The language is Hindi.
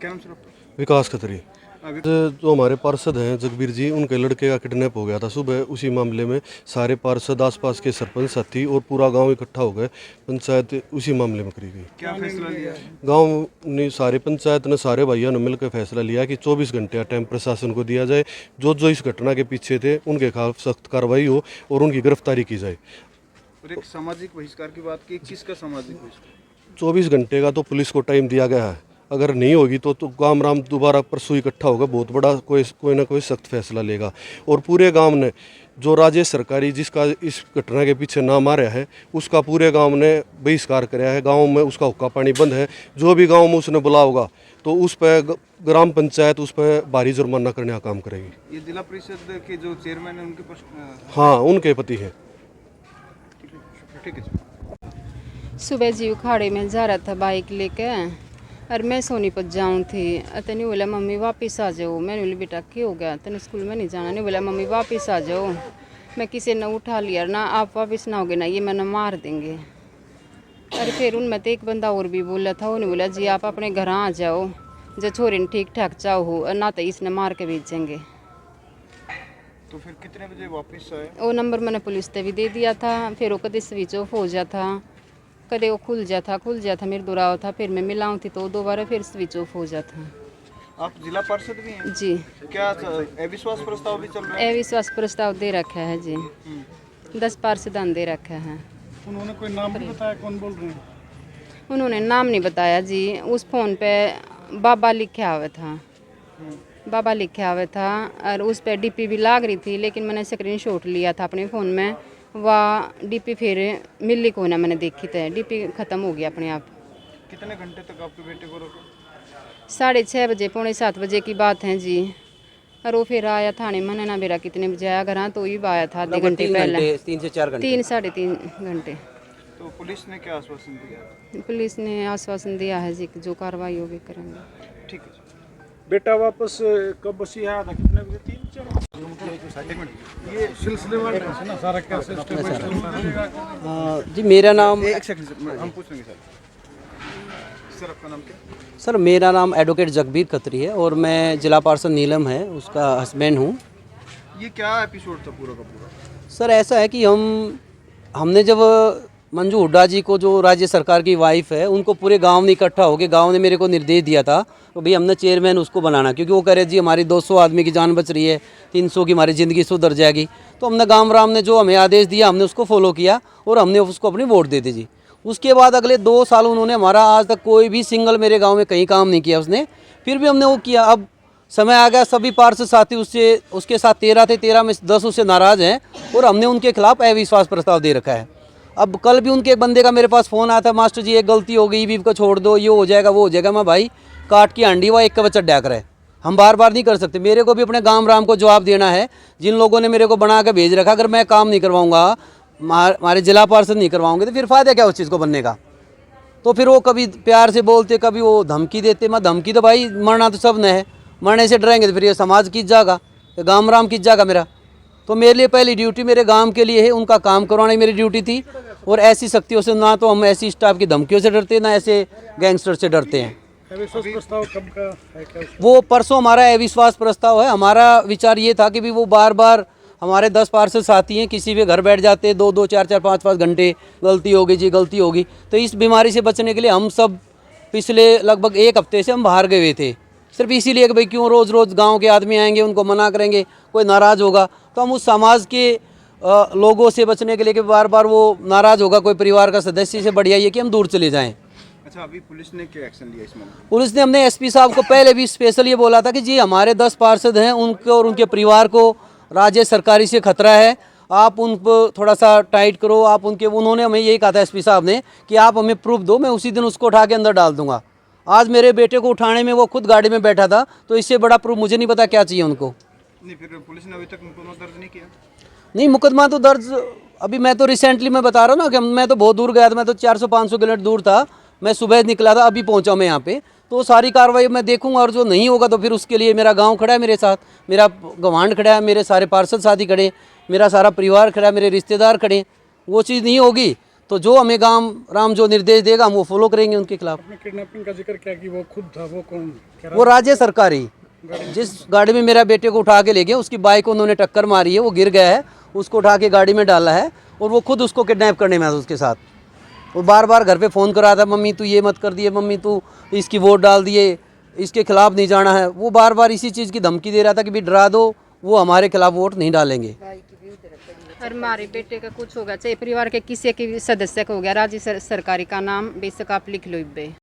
क्या नाम सर आपका? विकास खत्री। जो हमारे पार्षद हैं जगबीर जी, उनके लड़के का किडनैप हो गया था सुबह। उसी मामले में सारे पार्षद, आसपास के सरपंच साथी और पूरा गांव इकट्ठा हो गए। पंचायत उसी मामले में करी गई। क्या फैसला लिया? गांव ने, सारे पंचायत ने, सारे भाइयों ने मिलकर फैसला लिया कि 24 घंटे का टाइम प्रशासन को दिया जाए। जो जो इस घटना के पीछे थे उनके खिलाफ सख्त कार्रवाई हो और उनकी गिरफ्तारी की जाए। और एक सामाजिक बहिष्कार की बात की, किस का सामाजिक बहिष्कार? 24 घंटे का तो पुलिस को टाइम दिया गया है। अगर नहीं होगी तो गांव राम दोबारा परसों इकट्ठा होगा, बहुत बड़ा कोई ना कोई सख्त फैसला लेगा। और पूरे गांव ने, जो राज्य सरकारी जिसका इस घटना के पीछे नाम आ रहा है, उसका पूरे गांव ने बहिष्कार कराया है। गांव में उसका हुक्का पानी बंद है। जो भी गांव में उसने बुला होगा तो उस पर ग्राम पंचायत उस पर भारी जुर्माना करने का काम करेगी। ये जिला परिषद के जो चेयरमैन है उनके पास? हाँ, उनके पति हैं। ठीक है। सुबह जी उखाड़े में जा रहा था बाइक लेके, और मैं सोनीपत जाऊँ थी। तनी बोला मम्मी वापस आ जाओ। मैंने बोली बेटा क्या हो गया, तने स्कूल में नहीं जाना? नहीं बोला मम्मी वापस आ जाओ। मैं किसी ने उठा लिया ना, आप वापस ना होगे ना ये मैंने मार देंगे। और फिर उनमें तो एक बंदा और भी बोला था, उन्हें बोला जी आप अपने घर आ जाओ, जो छोरे ने ठीक ठाक चाहो हो, और ना तो इसने मार के भेजेंगे। तो फिर कितने बजे वापस आए? वो नंबर मैंने पुलिस से भी दे दिया था। फिर वो कभी स्विच ऑफ हो जाता, कदे वो खुल जाता मेरे दोराव था। फिर मैं मिलाऊँ थी तो दोबारा फिर स्विच ऑफ हो जाता। आप जिला पार्षद भी हैं? जी। क्या अविश्वास प्रस्ताव भी चल रहा है? अविश्वास प्रस्ताव दे रखा है जी। 10 पार्षदान दे रखा है। उन्होंने कोई नाम नहीं बताया? कौन बोल रहे हैं? उन्होंने नाम नहीं बताया जी। उस फोन पे बाबा लिखा हुआ था, बाबा लिखा हुआ था। और उस पर डीपी भी लाग रही थी, लेकिन मैंने स्क्रीनशॉट लिया था अपने फ़ोन में। वह डीपी फिर मिली को ना मैंने देखी थी, डीपी ख़त्म हो गया अपने आप। कितने घंटे तक आपके बेटे को रोका? 6:30 बजे, 6:45 बजे की बात है जी। और वो फिर आया थाने में, ना मेरा कितने बजे आया घर, तो ही आया था आधे घंटे पहले। 3 से 4 घंटे, 3 साढ़े 3 घंटे। तो पुलिस ने क्या आश्वासन दिया? पुलिस ने आश्वासन दिया है जी कि जो कार्रवाई होगी करेंगे। ठीक है। बेटा वापस कब बसी आया था? कितने बजे? 3-4 ये सिलसिलेवार है ना सारा, कैसे स्टेप बाय स्टेप? जी मेरा नाम, एक सेकंड सर, हम पूछ लेंगे सर आपका नाम क्या? सर मेरा नाम एडवोकेट जगबीर खत्री है और मैं जिला पार्षद नीलम है उसका हस्बैंड हूँ। ये क्या एपिसोड था पूरा का पूरा? सर ऐसा है कि हमने जब मंजू हुड्डा जी को, जो राज्य सरकार की वाइफ है, उनको पूरे गांव ने इकट्ठा होकर गांव ने मेरे को निर्देश दिया था तो भाई हमने चेयरमैन उसको बनाना, क्योंकि वो कह रहे जी हमारी 200 आदमी की जान बच रही है, 300 की हमारी ज़िंदगी सुधर जाएगी। तो हमने गांव राम ने जो हमें आदेश दिया हमने उसको फॉलो किया और हमने उसको अपनी वोट दे दी जी। उसके बाद अगले 2 साल उन्होंने हमारा आज तक कोई भी सिंगल मेरे गाँव में कहीं काम नहीं किया उसने, फिर भी हमने वो किया। अब समय आ गया, सभी पार्षद साथी उसके साथ 13 थे, 13 में 10 उससे नाराज़ हैं और हमने उनके खिलाफ अविश्वास प्रस्ताव दे रखा है। अब कल भी उनके एक बंदे का मेरे पास फ़ोन आया था, मास्टर जी एक गलती हो गई, बीवी को छोड़ दो, ये हो जाएगा वो हो जाएगा। मैं भाई काट की हांडी वह एक का बच्चा डैक रहा है, हम बार बार नहीं कर सकते। मेरे को भी अपने गांव राम को जवाब देना है। जिन लोगों ने मेरे को बना के भेज रखा, अगर मैं काम नहीं करवाऊँगा, हमारे जिला पार्षद नहीं करवाऊँगे, तो फिर फ़ायदा क्या उस चीज़ को बनने का? तो फिर वो कभी प्यार से बोलते, कभी वो धमकी देते। मैं धमकी तो भाई मरना तो सब ने है, मरने से डरेंगे तो फिर ये समाज किस जाएगा, गाँव राम किस जाएगा मेरा? तो मेरे लिए पहली ड्यूटी मेरे गांव के लिए है, उनका काम करवाना मेरी ड्यूटी थी। और ऐसी शक्तियों से ना तो हम ऐसी स्टाफ की धमकियों से डरते हैं, ना ऐसे गैंगस्टर से डरते हैं। अविश्वास प्रस्ताव कब का है? क्या वो परसों हमारा अविश्वास प्रस्ताव है। हमारा विचार ये था कि भी वो बार बार हमारे 10 पार्षद साथी हैं, किसी भी घर बैठ जाते हैं 2-2, 4-4, 5-5 घंटे, गलती होगी जी गलती होगी। तो इस बीमारी से बचने के लिए हम सब पिछले लगभग 1 हफ्ते से हम बाहर गए हुए थे, सिर्फ इसीलिए कि भाई क्यों रोज़ रोज़ गांव के आदमी आएंगे, उनको मना करेंगे, कोई नाराज़ होगा। तो हम उस समाज के लोगों से बचने के लिए कि बार बार वो नाराज़ होगा कोई परिवार का सदस्य, से बढ़िया ये कि हम दूर चले जाएं। अच्छा, अभी पुलिस ने क्या एक्शन लिया इस मामले में? पुलिस ने, हमने एसपी साहब को पहले भी स्पेशल ये बोला था कि जी हमारे 10 पार्षद हैं, उनको और उनके परिवार को राज्य सरकारी से खतरा है, आप उन पर थोड़ा सा टाइट करो। आप उन्होंने हमें यही कहा था एसपी साहब ने कि आप हमें प्रूफ दो, मैं उसी दिन उसको उठा के अंदर डाल दूंगा। आज मेरे बेटे को उठाने में वो खुद गाड़ी में बैठा था, तो इससे बड़ा प्रूफ मुझे नहीं पता क्या चाहिए उनको। नहीं, फिर पुलिस ने अभी तक मुकदमा दर्ज नहीं किया? नहीं, मुकदमा तो दर्ज अभी, मैं तो रिसेंटली मैं बता रहा हूँ ना कि मैं तो बहुत दूर गया था, मैं तो 400-500 किलोमीटर दूर था, मैं सुबह निकला था, अभी पहुँचा मैं यहाँ पे। तो सारी कार्रवाई मैं देखूंगा और जो नहीं होगा तो फिर उसके लिए मेरा गांव खड़ा है मेरे साथ, मेरा गवांड खड़ा है, मेरे सारे पार्षद साथी खड़े, मेरा सारा परिवार खड़ा है, मेरे रिश्तेदार खड़े। वो चीज़ नहीं होगी तो जो हमें गांव राम जो निर्देश देगा हम वो फॉलो करेंगे उनके खिलाफ। आपने किडनैपिंग का जिक्र किया कि वो खुद था, वो कौन कह रहा वो राज्य सरकारी जिस गाड़ी में मेरा बेटे को उठा के ले गए उसकी बाइक को उन्होंने टक्कर मारी है, वो गिर गया है, उसको उठा के गाड़ी में डाला है और वो खुद उसको किडनैप करने में उसके साथ। वो बार बार घर पे फ़ोन कर रहा था, मम्मी तू ये मत कर दिए, मम्मी तू इसकी वोट डाल दिए, इसके खिलाफ नहीं जाना है। वो बार बार इसी चीज़ की धमकी दे रहा था कि भी डरा दो, वो हमारे खिलाफ वोट नहीं डालेंगे। और हमारे बेटे का कुछ होगा, चाहे परिवार के किसी के भी सदस्य का हो गया, राज्य सरकारी का नाम बेशक आप लिख लो इब्बे।